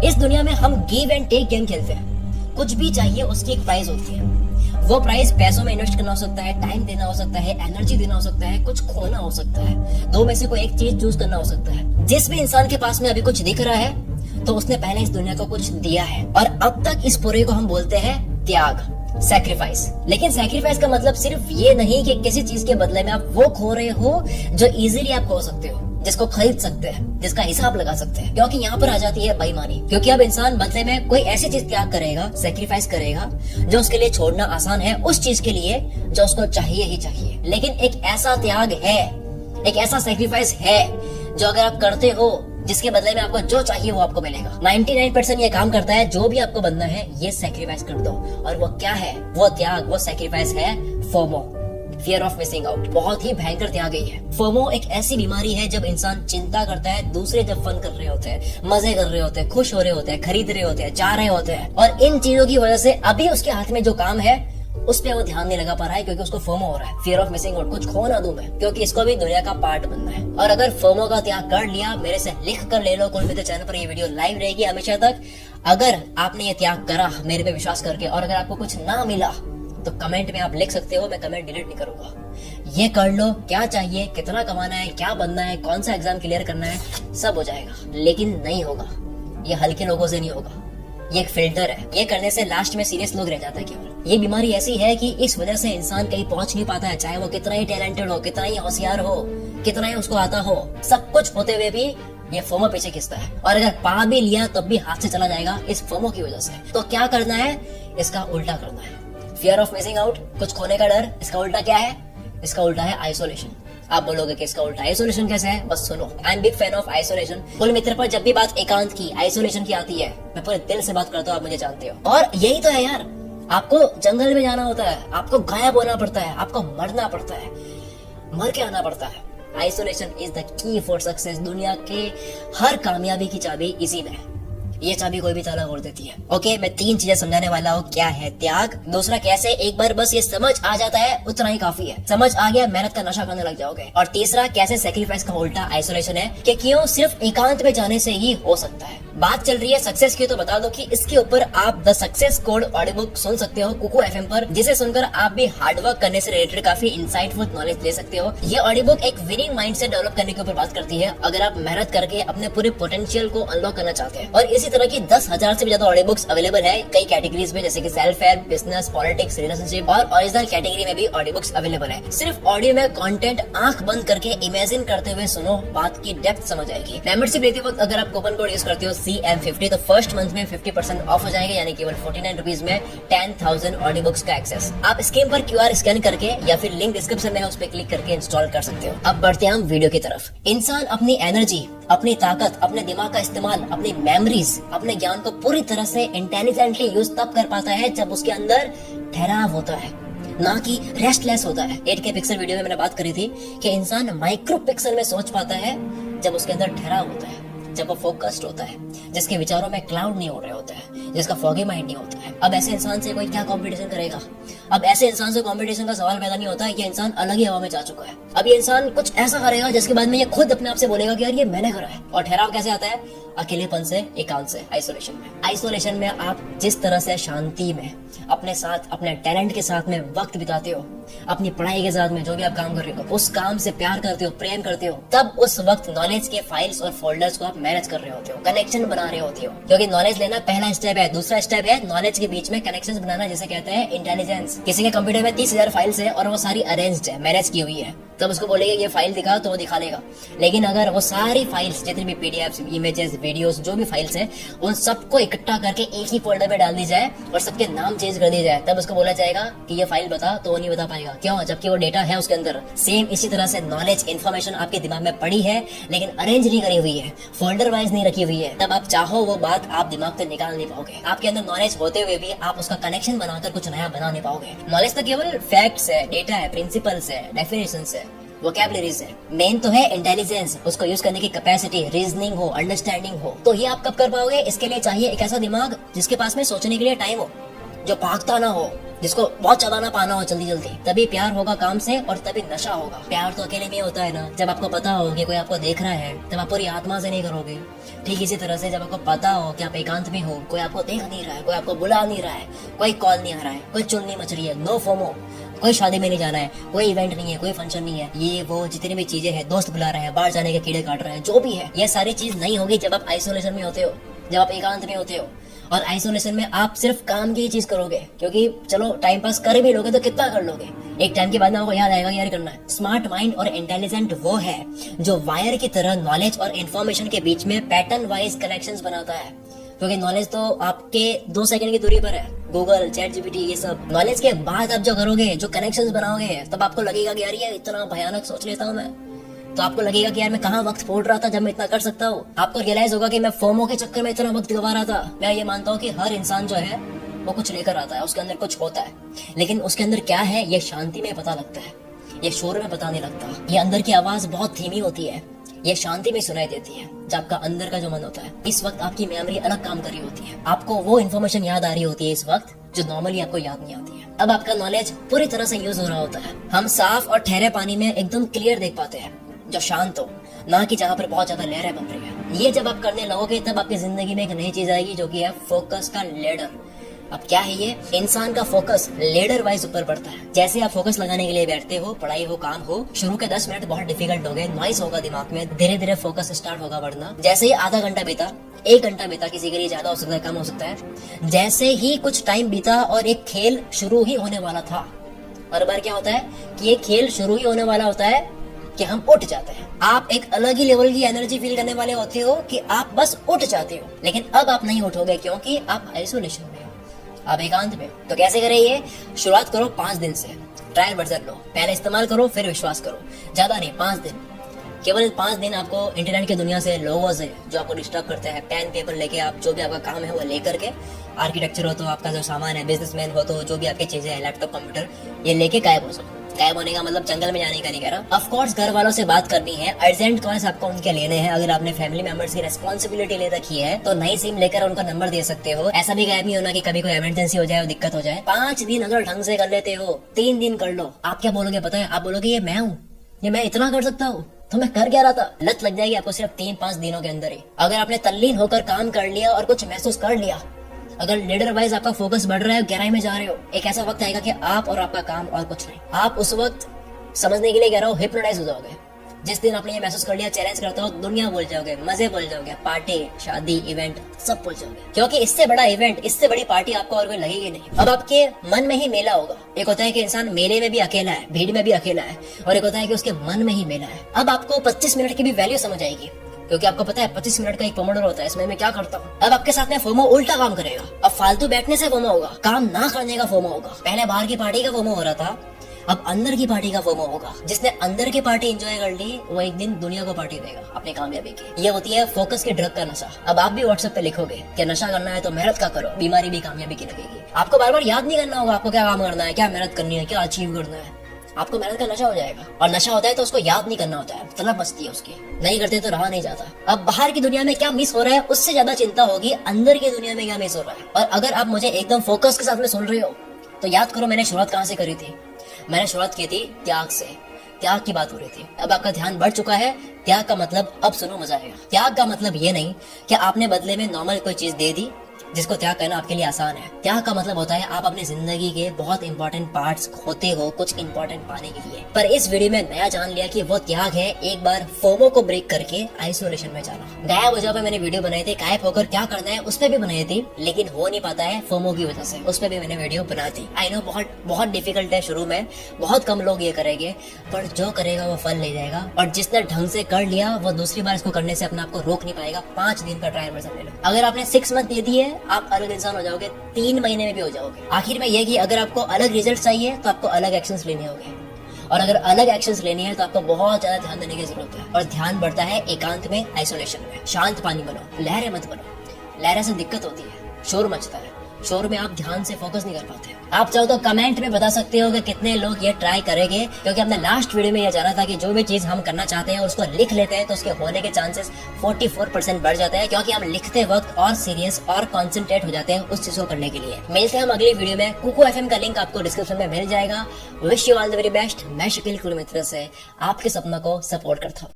इस दुनिया में हम गिव एंड टेक गेम खेलते हैं। कुछ भी चाहिए उसकी एक प्राइस होती है। वो प्राइस पैसों में इन्वेस्ट करना हो सकता है, टाइम देना हो सकता है, एनर्जी देना हो सकता है, कुछ खोना हो सकता है, दो में से कोई एक चीज चूज करना हो सकता है। जिस भी इंसान के पास में अभी कुछ दिख रहा है तो उसने पहले इस दुनिया को कुछ दिया है, और अब तक इस पूरे को हम बोलते हैं त्याग, सैक्रिफाइस। लेकिन सैक्रिफाइस का मतलब सिर्फ ये नहीं कि किसी चीज के बदले में आप वो खो रहे हो जो इजीली आप खो सकते हो, जिसको खरीद सकते हैं, जिसका हिसाब लगा सकते हैं। क्योंकि यहाँ पर आ जाती है बेईमानी, क्योंकि अब इंसान बदले में कोई ऐसी चीज त्याग करेगा, सैक्रिफाइस करेगा जो उसके लिए छोड़ना आसान है, उस चीज के लिए जो उसको चाहिए ही चाहिए। लेकिन एक ऐसा त्याग है, एक ऐसा सैक्रिफाइस है जो अगर आप करते हो जिसके बदले में आपको जो चाहिए वो आपको मिलेगा। 99% ये काम करता है। जो भी आपको बनना है ये सैक्रिफाइस कर दो। और वो क्या है? वो त्याग, वो सैक्रिफाइस है FOMO, fear of missing out. बहुत ही भयंकर त्याग है। फोमो एक ऐसी बीमारी है जब इंसान चिंता करता है दूसरे जब फन कर रहे होते हैं, मजे कर रहे होते हैं, खुश हो रहे होते हैं, खरीद रहे होते हैं, जा रहे होते हैं, और इन चीजों की वजह से अभी उसके हाथ में जो काम है उस पे वो ध्यान नहीं लगा पा रहा है, क्योंकि उसको फोमो हो रहा है, फियर ऑफ मिसिंग आउट। कुछ खो ना दूं मैं, क्योंकि इसको भी दुनिया का पार्ट बनना है। और अगर फोमो का त्याग कर लिया, मेरे से लिख कर ले लो, कोई मेरे चैनल पर ये वीडियो लाइव रहेगी हमेशा तक। अगर आपने ये त्याग करा मेरे पे विश्वास करके, और अगर आपको कुछ ना मिला तो कमेंट में आप लिख सकते हो, मैं कमेंट डिलीट नहीं करूंगा। ये कर लो, क्या चाहिए, कितना कमाना है, क्या बनना है, कौन सा एग्जाम क्लियर करना है, सब हो जाएगा। लेकिन नहीं होगा, ये हल्के लोगों से नहीं होगा। ये एक फिल्टर है। ये करने से लास्ट में सीरियस लोग रह जाता है केवल। ये बीमारी ऐसी है कि इस वजह से इंसान कहीं पहुंच नहीं पाता है, चाहे वो कितना ही टैलेंटेड हो, कितना ही होशियार हो, कितना ही उसको आता हो, सब कुछ होते हुए भी ये फोमो पीछे खींचता है। और अगर पा भी लिया तब भी हाथ से चला जाएगा इस फोमो की वजह से। तो क्या करना है? इसका उल्टा करना है। फियर ऑफ मिसिंग आउट, कुछ खोने का डर। इसका उल्टा क्या है? इसका उल्टा है आइसोलेशन। आप बोलोगे कि इसका उल्टा आइसोलेशन कैसे है? बस सुनो। I am big fan of isolation. कुल मित्र पर जब भी बात एकांत की, आइसोलेशन की आती है, मैं पूरे दिल से बात करता हूँ, आप मुझे जानते हो। और यही तो है यार, आपको जंगल में जाना होता है, आपको गायब होना पड़ता है, आपको मरना पड़ता है, मर के आना पड़ता है। Isolation is the key for success. दुनिया के हर कामयाबी की चाबी इसी में है। ये चाबी कोई भी ताला खोल देती है। ओके, मैं 3 चीजें समझाने वाला हूँ। क्या है त्याग, दूसरा कैसे, एक बार बस ये समझ आ जाता है उतना ही काफी है। समझ आ गया, मेहनत का नशा करने लग जाओगे। और तीसरा कैसे सैक्रिफाइस का उल्टा आइसोलेशन है, कि क्यों सिर्फ एकांत में जाने से ही हो सकता है। बात चल रही है सक्सेस की, तो बता दो कि इसके ऊपर आप the success code audio book सुन सकते हो कुकू एफएम पर, जिसे सुनकर आप भी हार्डवर्क करने से रिलेटेड काफी इंसाइटफुल नॉलेज ले सकते हो। ये ऑडियो बुक एक विनिंग माइंडसेट डेवलप करने के ऊपर बात करती है, अगर आप मेहनत करके अपने पूरे पोटेंशियल को अनलॉक करना चाहते हैं। और इसी तरह की 10,000 से भी ज्यादा ऑडियो बुक्स अवेलेबल है कई कैटेगरीज में, जैसे कि self help, business, politics, relationship, और ओरिजिनल कैटेगरी में भी ऑडियो बुक्स अवेलेबल है। सिर्फ ऑडियो में कंटेंट आंख बंद करके इमेजिन करते हुए सुनो, बात की डेप्थ समझ आएगी। मेंबरशिप लेते वक्त अगर आप कूपन कोड यूज करते हो CM50, तो फर्स्ट मंथ में 50% ऑफ हो जाएगा, यानी केवल 49 रुपीज में 10,000 ऑडियो बुक्स का एक्सेस। आप स्क्रीन पर QR स्कैन करके या फिर लिंक डिस्क्रिप्शन में है उस पर क्लिक करके इंस्टॉल कर सकते हो। अब बढ़ते हैं हम वीडियो की तरफ। इंसान अपनी एनर्जी, अपनी ताकत, अपने दिमाग का इस्तेमाल, अपनी मेमोरीज, अपने ज्ञान को पूरी तरह से इंटेलिजेंटली यूज तब कर पाता है जब उसके अंदर ठहराव होता है, ना कि रेस्टलेस होता है। 8K पिक्सल वीडियो में मैंने बात करी थी कि इंसान माइक्रो पिक्सल में सोच पाता है जब उसके अंदर ठहराव होता है, जब वो फोकस्ड होता है, जिसके विचारों में क्लाउड नहीं हो रहे होते हैं, जिसका फॉगी माइंड नहीं होता है। अब ऐसे इंसान से कोई क्या कंपटीशन करेगा? अब ऐसे इंसान से कंपटीशन का सवाल पैदा नहीं होता है कि इंसान अलग ही हवा में जा चुका है। अब ये इंसान कुछ ऐसा करेगा जिसके बाद में ये खुद अपने आप से बोलेगा कि यार ये मैंने करा है। और ठहराव कैसे आता है? अकेलेपन से, एकांत से, आइसोलेशन में। आइसोलेशन में आप जिस तरह से शांति में अपने साथ, अपने टैलेंट के साथ में वक्त बिताते हो, अपनी पढ़ाई के साथ में जो भी आप काम कर रहे हो, उस काम से प्यार करते हो, प्रेम करते हो, तब उस वक्त नॉलेज के फाइल्स और फोल्डर्स को आप मैनेज कर रहे होते हो, कनेक्शन बना रहे होते हो। क्योंकि नॉलेज लेना पहला स्टेप है। दूसरा स्टेप है नॉलेज के बीच में कनेक्शंस बनाना, जिसे कहते हैं इंटेलिजेंस। किसी के कंप्यूटर में 30,000 फाइल्स है और वो सारी अरेंज्ड है, मैनेज की हुई है, तब उसको बोलेगा ये फाइल दिखा, तो वो दिखा लेगा। लेकिन अगर वो सारी फाइल्स, जितनी भी PDFs, इमेजेस, वीडियोस, जो भी फाइल्स हैं, उन सबको इकट्ठा करके एक ही फोल्डर में डाल दी जाए और सबके नाम चेंज कर दिए जाए, तब उसको बोला जाएगा कि ये फाइल बता, तो वो नहीं बता पाएगा। क्यों? जबकि वो डेटा है उसके अंदर। सेम इसी तरह से नॉलेज, इन्फॉर्मेशन आपके दिमाग में पड़ी है लेकिन अरेंज नहीं करी हुई है, फोल्डर वाइज नहीं रखी हुई है, तब आप चाहो वो बात आप दिमाग से निकाल नहीं पाओगे। आपके अंदर नॉलेज होते हुए भी आप उसका कनेक्शन बनाकर कुछ नया बना नहीं पाओगे। नॉलेज तो केवल फैक्ट्स है, डेटा है, प्रिंसिपल्स है, डेफिनेशंस है, वोकैबुलरीज है। मेन तो है इंटेलिजेंस, उसको यूज करने की कैपेसिटी, रीजनिंग हो, अंडरस्टैंडिंग हो। तो ये आप कब कर पाओगे? इसके लिए चाहिए एक ऐसा दिमाग जिसके पास में सोचने के लिए टाइम हो, जो भागता ना हो, जिसको बहुत चलाना पाना हो जल्दी जल्दी, तभी प्यार होगा काम से और तभी नशा होगा। प्यार तो अकेले में होता है ना, जब आपको पता हो कि कोई आपको देख रहा है तब आप पूरी आत्मा से नहीं करोगे। ठीक इसी तरह से जब आपको पता हो कि आप एकांत में हो, कोई आपको देख नहीं रहा है, कोई आपको बुला नहीं रहा है, कोई कॉल नहीं आ रहा है, कोई चुन नहीं मच रही है, नो फोमो, कोई शादी में नहीं जाना है, कोई इवेंट नहीं है, कोई फंक्शन नहीं है, ये वो जितनी भी चीजें हैं, दोस्त बुला रहे हैं, बाहर जाने के कीड़े काट रहे हैं, जो भी है, ये सारी चीज नहीं होगी जब आप आइसोलेशन में होते हो, जब आप एकांत में होते हो। और आइसोलेशन में आप सिर्फ काम की ही चीज करोगे, क्योंकि चलो टाइम पास कर भी लोगे तो कितना कर लोगे, एक टाइम के बाद में आपको याद आएगा यार करना है। स्मार्ट माइंड और इंटेलिजेंट वो है जो वायर की तरह नॉलेज और इन्फॉर्मेशन के बीच में पैटर्न वाइज कनेक्शंस बनाता है, क्योंकि नॉलेज तो आपके 2 सेकंड की दूरी पर है, गूगल, चैट जीपीटी, ये सब। नॉलेज के बाद आप जो करोगे, जो कनेक्शंस बनाओगे, तब आपको लगेगा कि यार ये इतना भयानक सोच लेता हूँ मैं, तो आपको लगेगा कि यार मैं कहाँ वक्त फोड़ रहा था जब मैं इतना कर सकता हूँ। आपको रियलाइज होगा कि मैं फोमो के चक्कर में इतना वक्त गवा रहा था। मैं ये मानता हूँ कि हर इंसान जो है वो कुछ लेकर आता है, उसके अंदर कुछ होता है, लेकिन उसके अंदर क्या है ये शांति में पता लगता है, ये शोर में पता नहीं लगता। ये अंदर की आवाज बहुत धीमी होती है, ये शांति में सुनाई देती है जब आपका अंदर का जो मन होता है। इस वक्त आपकी मेमोरी अलग काम कर रही होती है, आपको वो इन्फॉर्मेशन याद आ रही होती है इस वक्त जो नॉर्मली आपको याद नहीं आती है। अब आपका नॉलेज पूरी तरह से यूज हो रहा होता है। हम साफ और ठहरे पानी में एकदम क्लियर देख पाते हैं, जो शांत हो, ना कि जहाँ पर बहुत ज्यादा लहरें बन रही है। ये जब आप करने लगोगे तब आपकी जिंदगी में एक नई चीज आएगी जो कि है फोकस का लेडर। अब क्या है ये? इंसान का फोकस लेडर वाइज ऊपर बढ़ता है। जैसे आप फोकस लगाने के लिए बैठते हो, पढ़ाई हो, काम हो, शुरू के 10 मिनट बहुत डिफिकल्ट हो गए, नॉइस होगा दिमाग में, धीरे धीरे फोकस स्टार्ट होगा बढ़ना। जैसे ही आधा घंटा बीता, 1 घंटा बीता, किसी के लिए ज्यादा हो सकता है, कम हो सकता है, जैसे ही कुछ टाइम बीता और एक खेल शुरू ही होने वाला था। हर बार क्या होता है कि ये खेल शुरू ही होने वाला होता है कि हम उठ जाते हैं। आप एक अलग ही लेवल की एनर्जी फील करने वाले होते हो कि आप बस उठ जाते हो, लेकिन अब आप नहीं उठोगे क्योंकि आप आइसोलेशन में हो, आप एकांत में। तो कैसे करें ये? शुरुआत करो 5 दिन से, ट्रायल वर्जन लो, पहले इस्तेमाल करो फिर विश्वास करो, ज्यादा नहीं, 5 दिन। केवल 5 दिन आपको इंटरनेट की दुनिया से, लोगों से जो आपको डिस्टर्ब करते हैं, पेन पेपर लेके आप जो भी आपका काम है वो लेकर के, आर्किटेक्चर हो तो आपका जो सामान है, बिजनेसमैन हो तो जो भी आपकी चीजें हैं, लैपटॉप, कंप्यूटर, ये लेके गायब हो सको। गायब होने का मतलब जंगल में जाने का नहीं कह रहा। ऑफ कोर्स घर वालों से बात करनी है, अर्जेंट कॉल्स आपको उनके लेने हैं। अगर आपने फैमिली मेंबर्स की रेस्पॉन्सिबिलिटी ले रखी है तो नई सिम लेकर उनका नंबर दे सकते हो। ऐसा भी गायब नहीं होना कि कभी कोई इमरजेंसी हो जाए, दिक्कत हो जाए। 5 दिन अगर ढंग से कर लेते हो, 3 दिन कर लो, आप क्या बोलोगे पता है? आप बोलोगे ये मैं हूँ, ये मैं इतना कर सकता हूँ, तो मैं कर क्या रहा था। लत लग जाएगी आपको सिर्फ 3-5 दिनों के अंदर ही। अगर आपने तल्लीन होकर काम कर लिया और कुछ महसूस कर लिया, अगर लीडर वाइज आपका फोकस बढ़ रहा है, गहराई में जा रहे हो, एक ऐसा वक्त आएगा कि आप और आपका काम और कुछ नहीं। आप उस वक्त, समझने के लिए कह रहा हूँ, हिप्नोटाइज हो जाओगे। जिस दिन आपने ये महसूस कर लिया चैलेंज करता हो, दुनिया भूल जाओगे, मजे भूल जाओगे, पार्टी, शादी, इवेंट सब भूल जाओगे, क्योंकि इससे बड़ा इवेंट, इससे बड़ी पार्टी आपको और कोई लगेगी नहीं। अब आपके मन में ही मेला होगा। एक होता है कि इंसान मेले में भी अकेला है, भीड़ में भी अकेला है, और एक होता है कि उसके मन में ही मेला है। अब आपको 25 मिनट की भी वैल्यू समझ आएगी, क्योंकि आपको पता है 25 मिनट का एक पोमोडोरो होता है, इसमें मैं क्या करता हूँ। अब आपके साथ में फोमो उल्टा काम करेगा। अब फालतू बैठने से फोमो होगा, काम ना करने का फोमो होगा। पहले बाहर की पार्टी का फोमो हो रहा था, अब अंदर की पार्टी का फोमो होगा। जिसने अंदर की पार्टी एंजॉय कर ली, वो एक दिन दुनिया को पार्टी देगा अपनी कामयाबी की। ये होती है फोकस की ड्रग का नशा। अब आप भी व्हाट्सएप पे लिखोगे कि नशा करना है तो मेहनत का करो, बीमारी भी कामयाबी की लगेगी। आपको बार बार याद नहीं करना होगा आपको क्या काम करना है, क्या मेहनत करनी है, क्या अचीव करना है। आपको मेहनत का नशा हो जाएगा, और नशा होता है तो उसको याद नहीं करना होता है, तलब बसती है उसकी, नहीं करते तो रहा नहीं जाता। अब बाहर की दुनिया में क्या मिस हो रहा है उससे ज्यादा चिंता होगी अंदर की दुनिया में क्या मिस हो रहा है। और अगर आप मुझे एकदम फोकस के साथ में सुन रहे हो तो याद करो मैंने शुरुआत कहाँ से करी थी। मैंने शुरुआत की थी त्याग से। त्याग की बात हो रही थी। अब आपका ध्यान बढ़ चुका है। त्याग का मतलब, अब सुनो मजा आएगा, त्याग का मतलब ये नहीं कि आपने बदले में नॉर्मल कोई चीज दे दी जिसको त्याग करना आपके लिए आसान है। त्याग का मतलब होता है आप अपनी जिंदगी के बहुत इंपॉर्टेंट पार्ट्स खोते हो कुछ इंपॉर्टेंट पाने के लिए। पर इस वीडियो में नया जान लिया कि वो त्याग है एक बार फोमो को ब्रेक करके आइसोलेशन में जाना। गायब हो जाओ पे मैंने वीडियो बनाई थी, गायब होकर क्या करना है उस पर भी बनाई थी, लेकिन हो नहीं पाता है फोमो की वजह से, उस पर भी मैंने वीडियो बना दी। आई नो बहुत डिफिकल्ट है, शुरू में बहुत कम लोग ये करेंगे, पर जो करेगा वो फल ले जाएगा। और जिसने ढंग से कर लिया वो दूसरी बार इसको करने से अपने आप को रोक नहीं पाएगा। 5 दिन का ट्रायल वर्जन ले लो। अगर आपने 6 मंथ दे दिए आप अलग इंसान हो जाओगे, 3 महीने में भी हो जाओगे। आखिर में ये कि अगर आपको अलग रिजल्ट चाहिए तो आपको अलग एक्शंस लेने होंगे, और अगर अलग एक्शंस लेनी है तो आपको बहुत ज्यादा ध्यान देने की जरूरत है। और ध्यान बढ़ता है एकांत में, आइसोलेशन में। शांत पानी बनो, लहरें मत बनो। लहरें से दिक्कत होती है, शोर मचता है, शोर में आप ध्यान से फोकस नहीं कर पाते। आप चाहो तो कमेंट में बता सकते हो कि कितने लोग ये ट्राई करेंगे, क्योंकि हमने लास्ट वीडियो में ये जाना था कि जो भी चीज हम करना चाहते हैं उसको लिख लेते हैं तो उसके होने के चांसेस 44% बढ़ जाते हैं, क्योंकि हम लिखते वक्त और सीरियस और कॉन्सेंट्रेट हो जाते हैं उस चीज को करने के लिए। मिलते हैं हम अगली वीडियो में। कुकू एफएम का लिंक आपको डिस्क्रिप्शन में मिल जाएगा। Wish you all the very best. मैं शकील कुल मित्र से आपके सपनों को सपोर्ट करता हूँ।